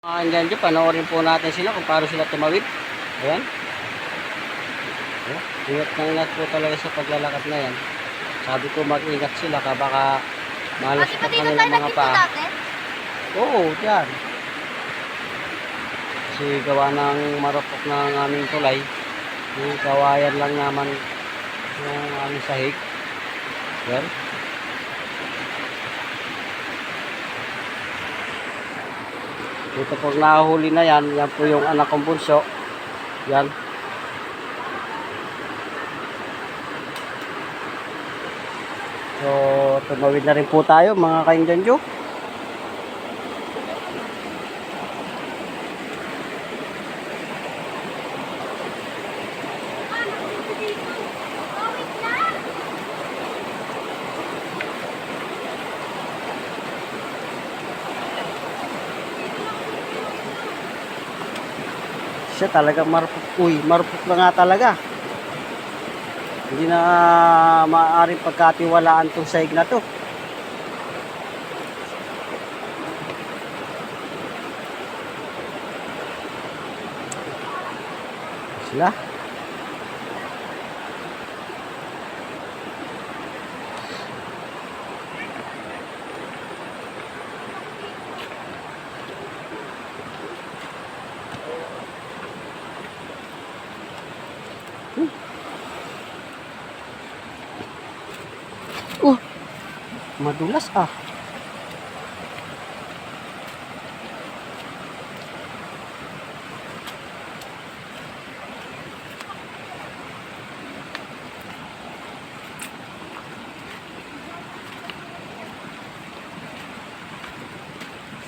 Andyan dyan, panoorin po natin sila kung paano sila tumawid. Ayan. Ayan. Ingat na ingat po talaga sa paglalakad na yan. Sabi ko mag-ingat sila ka baka malas pa kanilang mga paa. Oo, dyan. Kasi gawa ng marupok ng aming tulay. Yung kawayan lang naman yung aming sahig. Ayan. Dito pag nahuli na yan, yan po yung anak kong bunso. Yan. So, tumawid na rin po tayo mga kainjanjo. Siya talagang marupok. Uy, marupok na nga talaga. Hindi na maaaring pagkatiwalaan itong sahig na to. Sila. Madulas ah.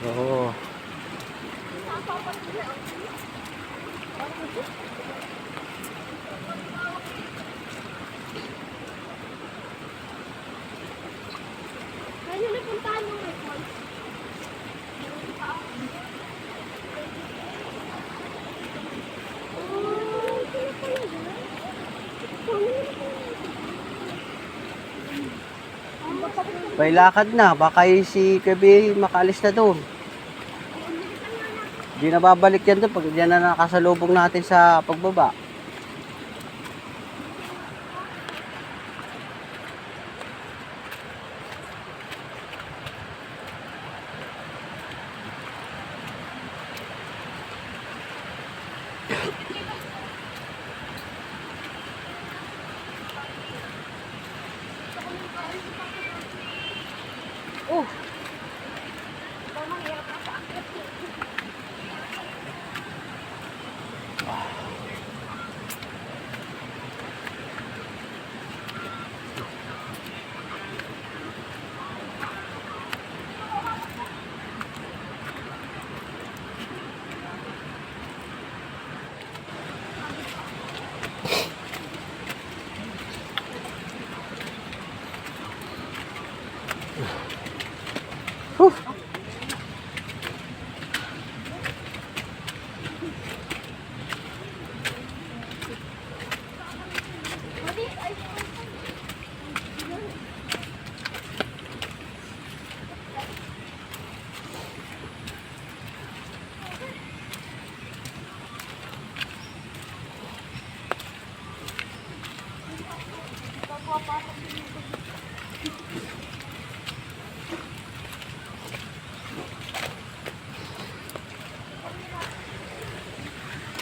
So, may lakad na. Baka si Kabi makaalis na doon. Hindi na babalik yan doon pag yan na nakasalubong natin sa pagbaba.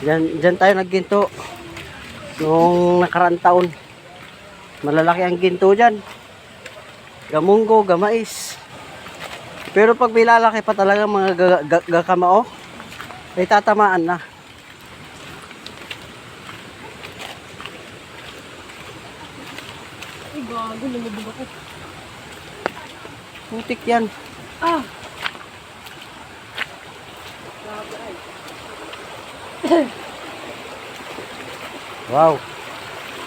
Diyan tayo nagginto noong nakaraang taon. Malalaki ang ginto dyan. Gamunggo, gamais. Pero pag may lalaki pa talaga mga gakamao, ay tatamaan na. Ay, gago, lumubog ako. Putik yan. Ah! Wow.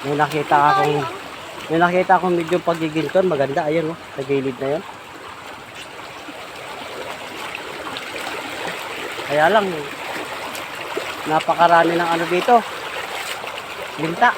May nakita akong medyo pagiginton, maganda ayan oh, sa gilid na 'yon. Kaya lang napakarami ng ano dito. Linta.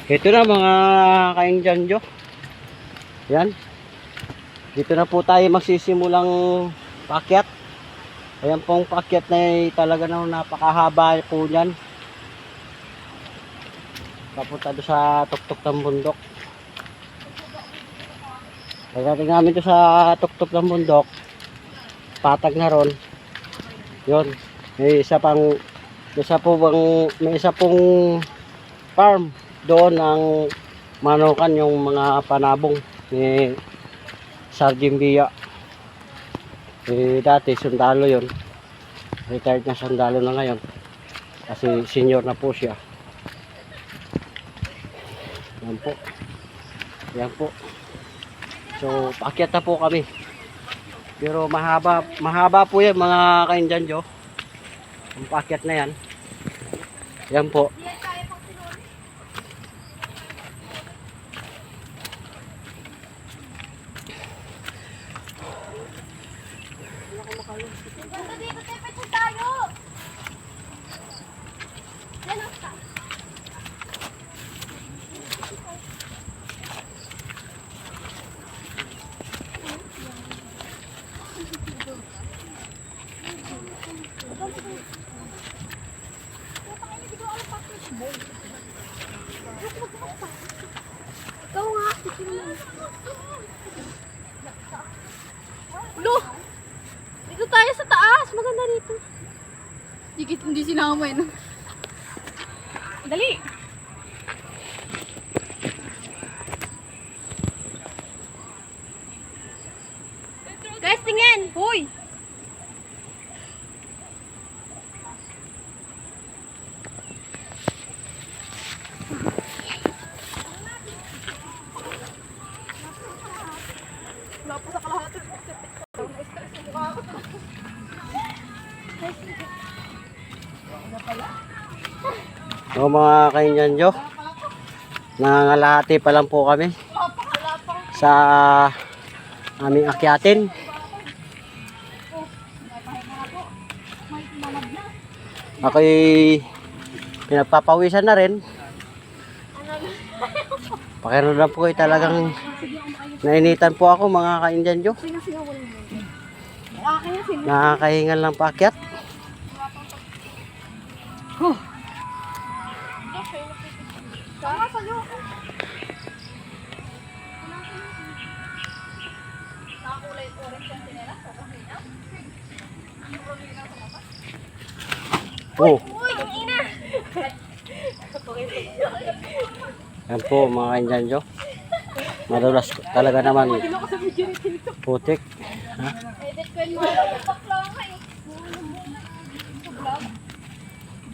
Ito na mga kainjanjo. Yan. Dito na po tayo magsisimulang paakyat. Ayan pong paakyat na talaga na napakahaba po niyan. Papunta doon sa tuktok ng bundok. Pagdating namin doon sa tuktok ng bundok, patag na ron. Yun. May isa pong farm doon ang manukan yung mga panabong ni Sergeant Bia. Dati sundalo yon, retired na sundalo na ngayon kasi senior na po siya. Yan po, yan po. So paakyat na po kami, pero mahaba po yan mga kainjanjo. Ang paakyat na yan, yan po. Ikaw nga. Lo! Dito tayo sa taas. Maganda dito. Hindi sinama yun. Dali! Guys, tingin! Hoy! Wala po sa kalahati. So mga kainjanjo, nangangalahati pa lang po kami sa aming akyatin. Ako'y pinagpapawisan na rin. Pakiramdam po ay talagang nainitan po ako mga kainjanjo. Nakakahingal ng paakyat. Oh. Yan po mga kainjanjo. Madulas talaga naman. Putik. Ha?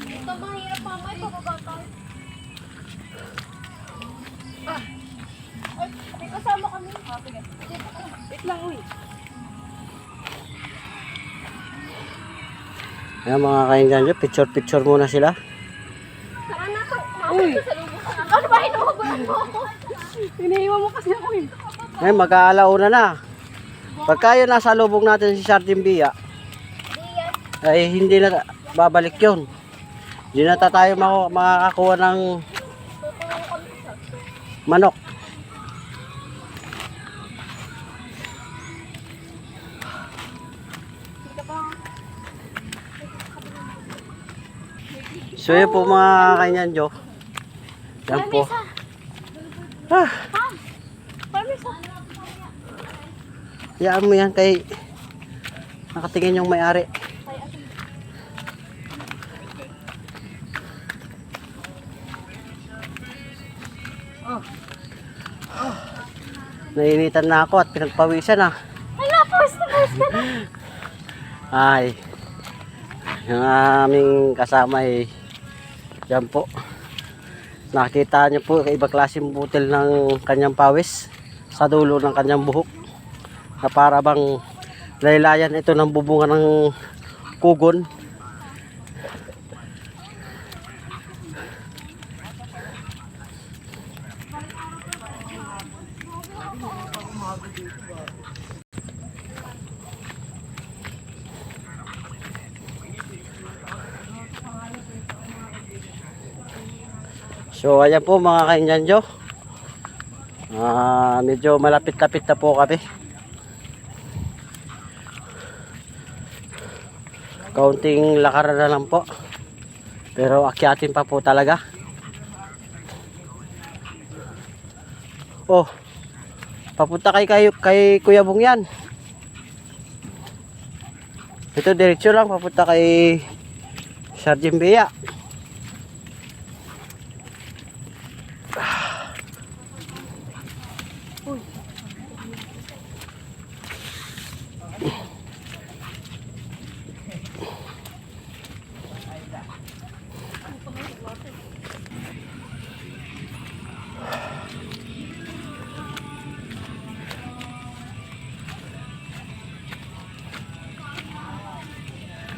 Ito mahirap mamay, pababa tayo. Ay, may kasama kami. Sige. Wait lang, uy. Yan mga kainjanjo, picture muna sila. Saan na to? Uy! Ano ba hinuhugulan mo? Iniiwan mo kasi ako eh. Ay, mag-aalauna na. Pagka yun nasa lubong natin si Sergeant Bia, ay hindi na babalik yun. Hindi na tayo makakakuha ng manok. So yun po mga kainjanjo. Yan po. Ah, hayaan mo yan kay nakatingin yung may-ari. Nainitan na ako at pinagpawisan na. Hala, pawis ka na. Ay, yung aming kasama ay yan po. Nakita niyo po iba klaseng butil ng kanyang pawis sa dulo ng kanyang buhok. Na para bang laylayan ito ng bubungan ng kugon. So ayan po mga kainjanjo. Medyo malapit-lapit na po kami. Kaunting lakaran na lang po. Pero akyatin pa po talaga. Oh. Papunta kay Kuya Bong yan. Ito diretso lang papunta kay Sergeant Bea.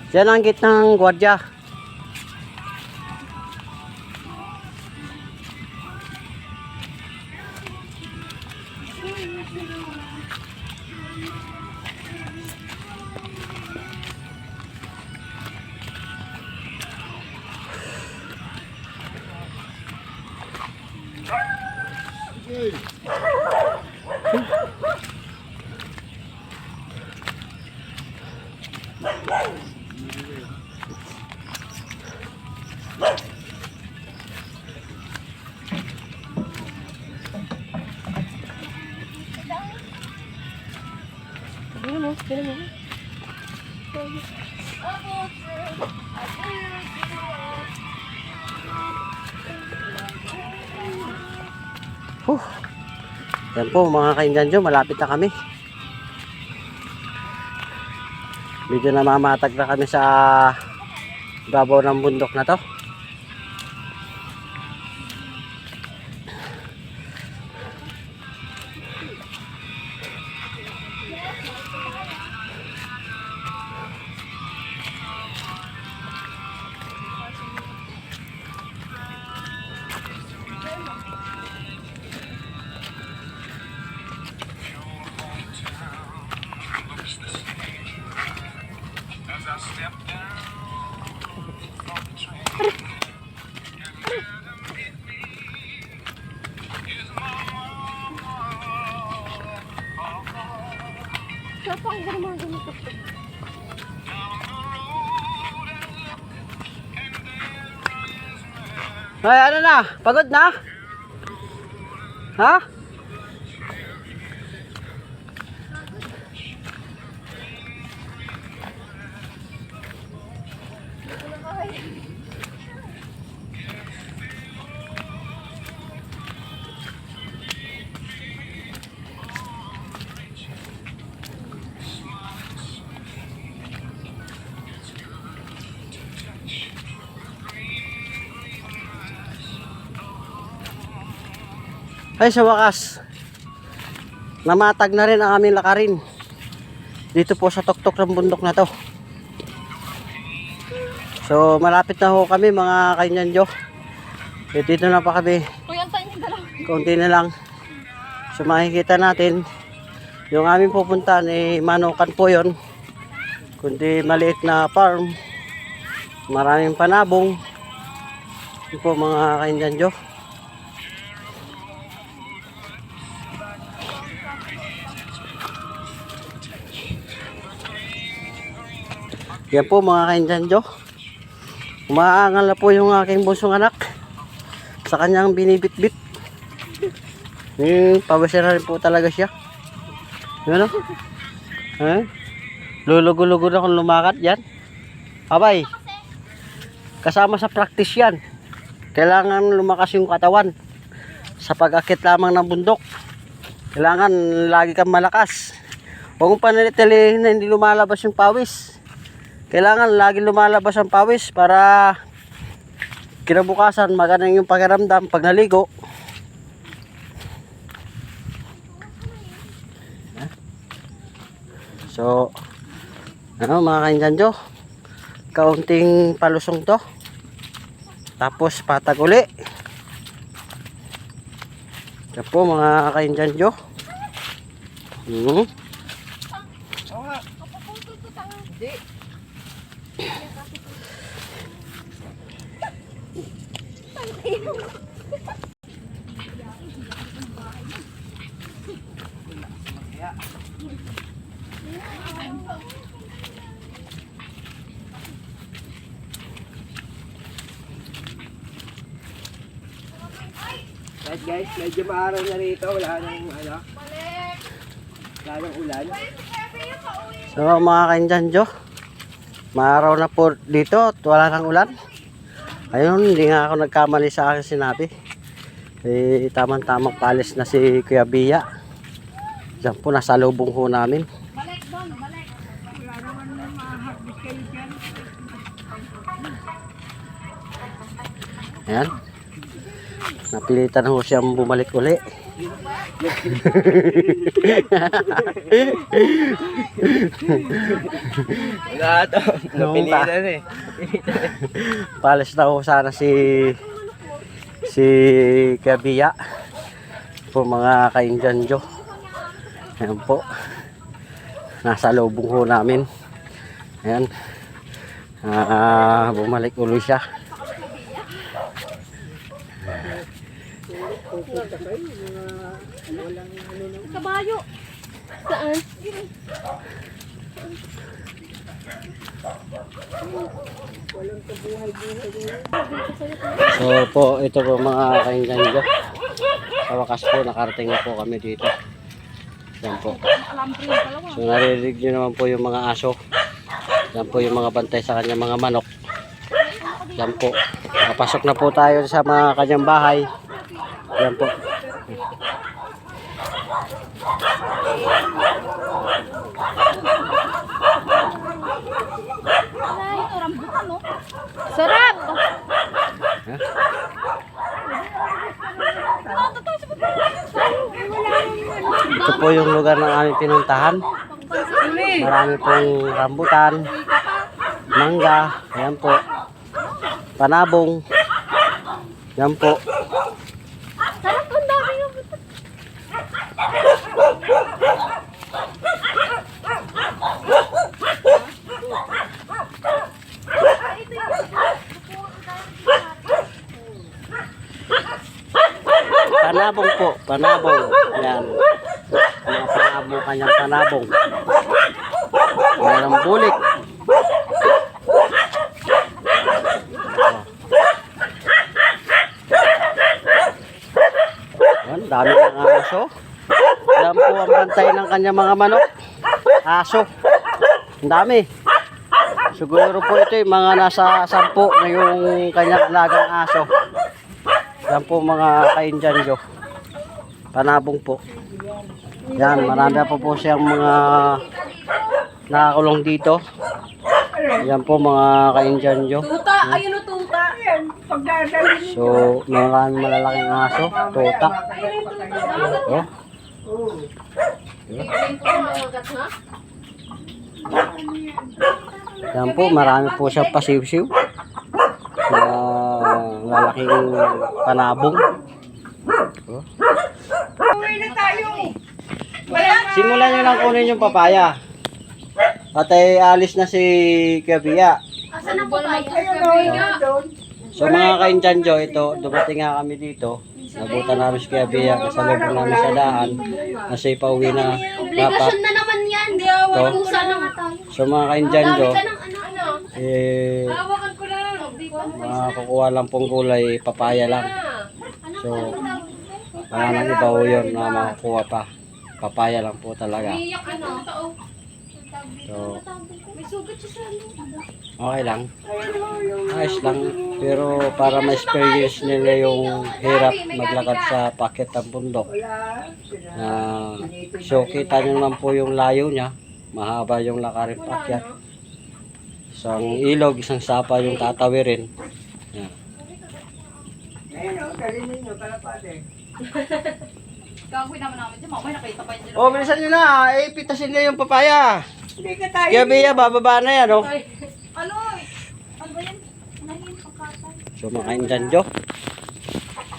Diyan ang gate ng gwardiya. Yan po mga kainjanjo, malapit na kami. Medyo namamatag na kami sa babaw ng bundok na to. Siapa ang gano'n mga ganito? Ay, ano na? Pagod na? Ha? Ay, sa wakas, namatag na rin ang aming lakarin dito po sa tuktok ng bundok na to. So malapit na ho kami mga kainjanjo. Dito na pa kami, Kuya, antayin niyo dalawa. konti na lang. So makikita natin yung aming pupuntahan, manukan po yon, kundi maliit na farm, maraming panabong. Yun po mga kainjanjo. Yan po mga kainjanjo. Umaangal na po yung aking bunsong anak sa kanyang binibitbit. Pabasa na rin po talaga siya. Yun o. Lulugo-lugo na kung lumakad yan. Abay, kasama sa practice yan. Kailangan lumakas yung katawan sa pag-akit lamang ng bundok. Kailangan lagi kang malakas. Huwag mong panalitilihin na hindi lumalabas yung pawis. Kailangan lagi lumalabas ang pawis para kinabukasan maganda yung pakiramdam pag naligo. So, ano mga kainjanjo, kaunting palusong to. Tapos patag uli. Ito po mga kainjanjo. Right guys, medyo maaraw na rito. Wala nang ano. Wala nang ulan. So mga kainjanjo, maaraw na po dito at wala nang ulan. Ayun, hindi nga ako nagkamali sa aking sinabi. Tamang-tamang palis na si Kuya Bia. Diyan po, nasa lubong ho namin. Ayan. Napilitan ho siyang bumalik uli. Wala ito. Napilitan eh. Palis na ho sana si Kuya Bia po mga kainjanjo. Ayan po, nasa lubong ho namin. Ayan, bumalik ulit siya. Kabayo. Saan? So po, ito po mga kainjanjo. Sa wakas po, nakarating na po kami dito. Yan po. So naririnig nyo naman po yung mga aso. Yan po yung mga bantay sa kanyang mga manok. Yan po. Papasok na po tayo sa mga kanyang bahay. Yan po. Sarap! Ito po yung lugar ng aming pinuntahan. Marami pong rambutan, mangga, ayan po. Panabong. Yan po. Sarap, ang dami yung buto. Panabong po, panabong. Yan. Mga panabong, kanyang panabong. Mayroong bulik. Yan, dami ng aso. Yan po ang bantay ng kanyang mga manok. Aso. Ang dami. Siguro po ito yung mga nasa 10 na yung kanyang alagang aso. Yan po mga kainjanjo. Panabong po. Yan, marami po siyang mga nakakulong dito. Yan po mga kainjanjo. Tuta! Ayun o tuta! So, maraming malalaking aso. Tuta. Oh. Yan po, marami po siyang pasiw-siw. Lalaking panabong. Oh. Simulan nyo lang kunin yung papaya. At ay alis na si Kuya Bia. Asan ang papaya? So mga kainjanjo, ito, dumating nga kami dito. Nabutan namin si Kuya Bia, kasalubong namin sa daan. Kasi pauwi na dapat. Obligasyon na naman yan. Di Ito. Kusa na nga tayo. So mga kainjanjo, Dami ka ng ano. Hawakan ko lang. kukuha lang pong gulay, papaya lang. So, wala nang iba ho yun na makukuha pa. Papaya lang po talaga. Iyak ano. So, May sugat siya sa ano. okay lang. Ayos lang. Pero para ma-experience nila yung hirap maglakad sa paket ng bundok. So kita nyo naman po yung layo niya. Mahaba yung lakarin pakyat. Isang ilog, isang sapa yung tatawirin. Yan. Gagawin naman namin dyan. Mamaya nakita pa yun. Oh, bilisan nyo na. Pitasin nyo yung papaya. Kaya Bia, bababa na yan, oh. Ano? Ano ba yan? Nahin ang katay. So, makain dyan, Jo.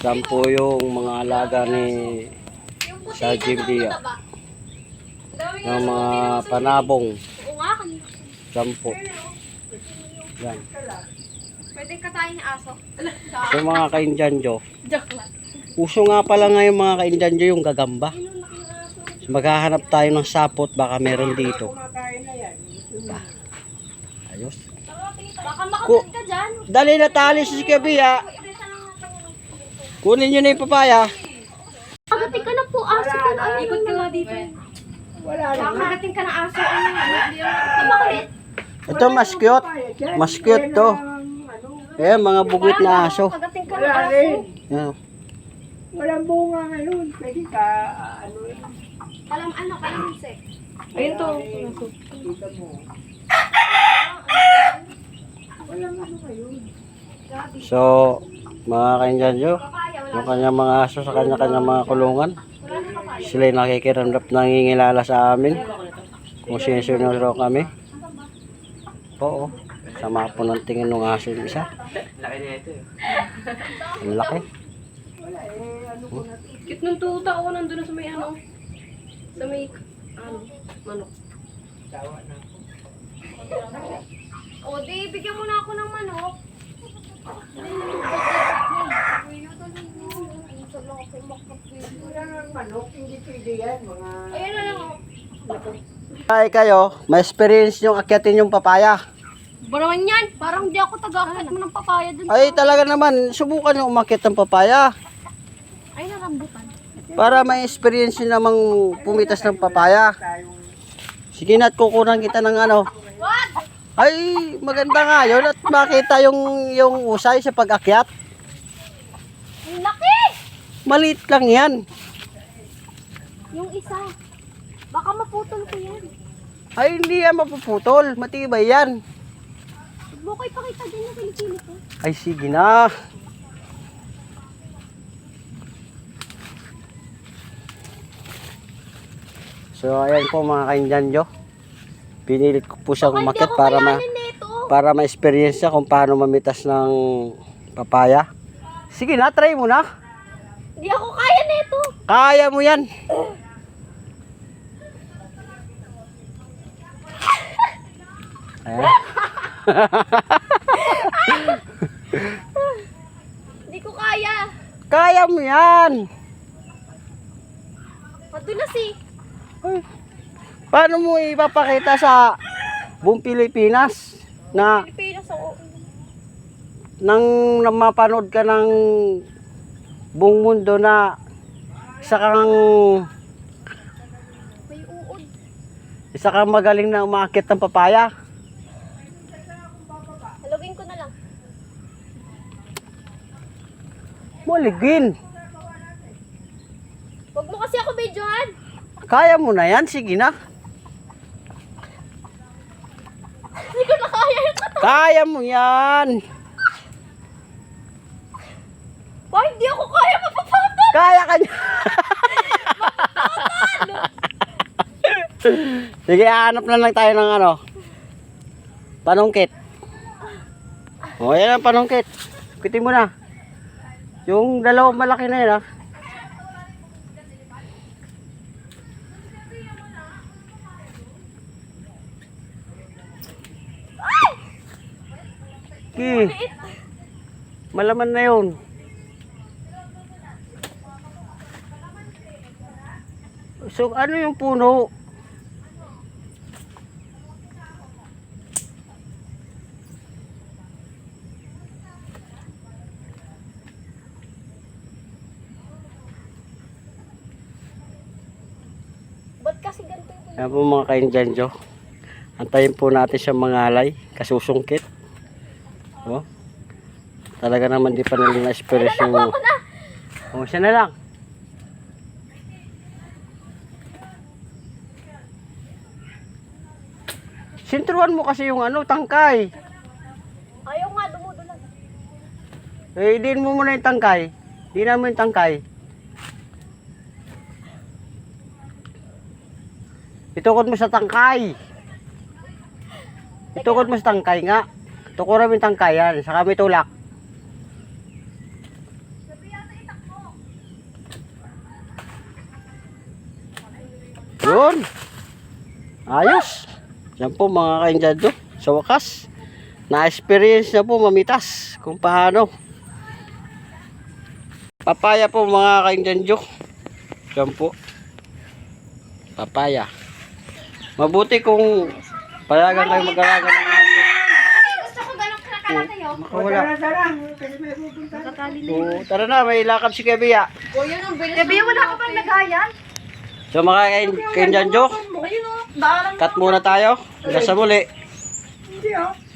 Saan po yung mga alaga ni sa Jim Bia. Yung mga panabong. Oo nga. Saan po. Yan. Pwede katayin ni aso. So mga kainjanjo, Joke lang. uso nga pala ngayon mga kainjanjo yung gagamba. Maghahanap tayo ng sapot, baka meron dito. Ayos. Baka makapit ka dyan. Dali na tali si Kabia. Kunin nyo na yung papaya. Kagating ka na po, aso ka na. Ikot ka nga dito. Wala na. Kagating ka na aso. Bakit? Ito mas cute. Mas cute to. Eh, mga bugwit na aso. Kagating ka na Wala aso. rin. Yan. Walang bunga ngayon. Pwede ka, ano yun. Kalamansi. Ayun to. Kita mo. Walang ano ngayon. So, mga kainjanjo, yung kanyang mga aso sa kanya-kanyang mga kulungan, sila yung nakikiramdap nangingilala sa amin. Kung sinusunod kami. Oo. Sama po ng tingin ng aso yung isa. Laki na ito eh. Ang laki. Wala eh, ano ko na. Cute nung tuta ko nandun sa may ano. Sa may, manok. Tawa na ako. O, di, bigyan mo na ako ng manok. Wala nang manok, hindi pwede yan. Mga... Ayun na lang. Ay kayo, may experience yung akyatin yung papaya. Ba naman yan? Parang di ako taga-akit mo ng papaya dun. Ay talaga naman, subukan yung umakyat ng papaya. Ay, narambutan. Para may experience nyo namang pumitas ng papaya. Sige na at kukunan kita ng ano. What? Ay, maganda nga yun at makita yung usay sa pag-akyat. Ang laki! Maliit lang yan. Yung isa. Baka maputol ko yan. Ay, hindi yan mapuputol. Matibay yan. Huwag mo ko ipakita dyan yung kilikili ko. Ay, sige na. So, ayan po mga kainjanjo. Pinilit ko po siyang umakyat para ma-experience siya kung paano mamitas ng papaya. Sige na, try mo na. Hindi ako kaya nito. Kaya mo yan. Ayan. Hindi ko kaya. Kaya mo yan. Madulas eh. Ay, paano mo ipapakita sa buong Pilipinas na Pilipinas ako. nang mapanood ka ng buong mundo na isa kang May uod. magaling na umaakit ng papaya. Halugin ko na lang. Maligin. Huwag mo kasi ako videohan. Kaya mo na yan, sige na. Hindi ko na kaya yung katawan. Kaya mo yan. Why, hindi ako kaya mapapatol. Kaya ka niya. Sige, hanap na lang tayo ng ano. Panungkit. O, yan ang panungkit. Kutin mo na. Yung dalawang malaki na yun, ha. Okay. Malaman na yun. So, ano yung puno? Ba't kasi ganito yung Yan po mga kainjanjo. Antayin po natin siya mangalay. Kasusungkit. Oh. Talaga naman di pa nila na-experience yung... Oh, siya na lang. Sintruan mo kasi yung ano, tangkay. ayaw nga, dumudulas. Eh, din mo muna yung tangkay. Dinan mo yung tangkay. Itukod mo sa tangkay. Itukod mo sa tangkay nga. Tukuran mo yung tangkay yan. Saka may tulak. Yun. Ayos. Yan po mga kainjado. Sa wakas, Na-experience na po mamitas kung paano. Papaya po mga kainjanjo. Diyan po. Papaya. Mabuti kung payagan kayo mag-alaga ng aso. Gusto ko ganun kalakala kayo. Makawala. Kasi may pupunta. Oo, tara na, may lakad si Kebiya. O yun ang bilis. Gabi, wala ka bang nagayan? So mga kainjanjo, Ayun o. Darang cut muna tayo. Hanggang sa muli. Hindi oh.